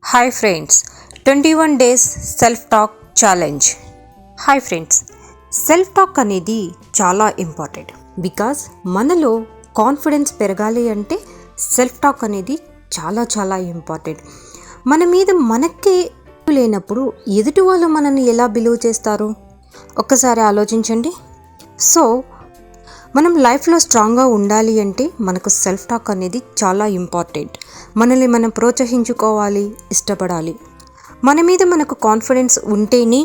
Hi friends, 21 days self talk challenge. Hi friends, self talk అనేది చాలా important. Because మనలో confidence పెరగాలి అంటే సెల్ఫ్ టాక్ అనేది చాలా చాలా ఇంపార్టెంట్. మన మీద మనకే లేనప్పుడు ఎదుటి వాళ్ళు మనల్ని ఎలా బిలీవ్ చేస్తారు ఒక్కసారి ఆలోచించండి. సో మనం లైఫ్లో స్ట్రాంగ్గా ఉండాలి అంటే మనకు సెల్ఫ్ టాక్ అనేది చాలా ఇంపార్టెంట్. మనల్ని మనం ప్రోత్సహించుకోవాలి, ఇష్టపడాలి. మన మీద మనకు కాన్ఫిడెన్స్ ఉంటేనే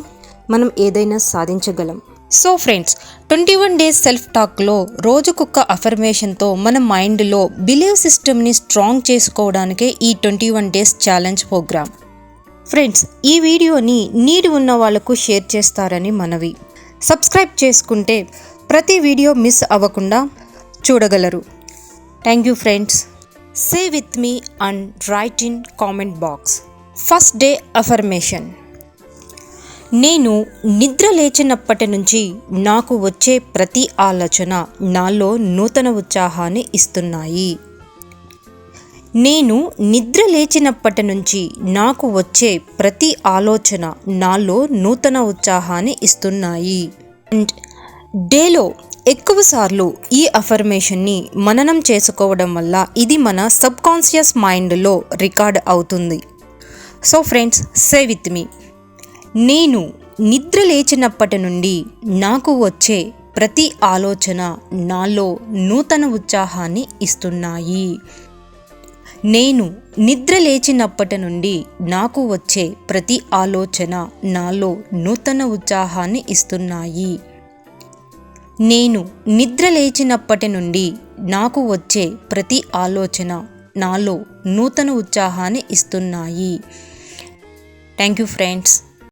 మనం ఏదైనా సాధించగలం. సో ఫ్రెండ్స్, 21 డేస్ సెల్ఫ్ టాక్లో రోజుకొక అఫర్మేషన్తో మన మైండ్లో బిలీవ్ సిస్టమ్ని స్ట్రాంగ్ చేసుకోవడానికే ఈ 21 డేస్ ఛాలెంజ్ ప్రోగ్రామ్. ఫ్రెండ్స్, ఈ వీడియోని నీడ్ ఉన్న వాళ్ళకు షేర్ చేస్తారని మనవి. సబ్స్క్రైబ్ చేసుకుంటే ప్రతి వీడియో మిస్ అవ్వకుండా చూడగలరు. Thank you friends. Say with me and right in comment box. First day affirmation. నేను నిద్ర లేచినప్పటి నుంచి నాకు వచ్చే ప్రతి ఆలోచన నాలో నూతన ఉత్సాహాన్ని ఇస్తున్నాయి. నేను నిద్ర లేచినప్పటి నుంచి నాకు వచ్చే ప్రతి ఆలోచన నాలో నూతన ఉత్సాహాన్ని ఇస్తున్నాయి. అండ్ డేలో ఎక్కువసార్లు ఈ అఫర్మేషన్ని మననం చేసుకోవడం వల్ల ఇది మన సబ్కాన్షియస్ మైండ్లో రికార్డ్ అవుతుంది. So friends, say with me. నేను నిద్ర లేచినప్పటి నుండి నాకు వచ్చే ప్రతి ఆలోచన నాలో నూతన ఉత్సాహాన్ని ఇస్తున్నాయి. నేను నిద్ర లేచినప్పటి నుండి నాకు వచ్చే ప్రతి ఆలోచన నాలో నూతన ఉత్సాహాన్ని ఇస్తున్నాయి. నేను నిద్ర లేచినప్పటి నుండి నాకు వచ్చే ప్రతి ఆలోచన నాలో నూతన ఉత్సాహాన్ని ఇస్తున్నాయి. Thank you friends.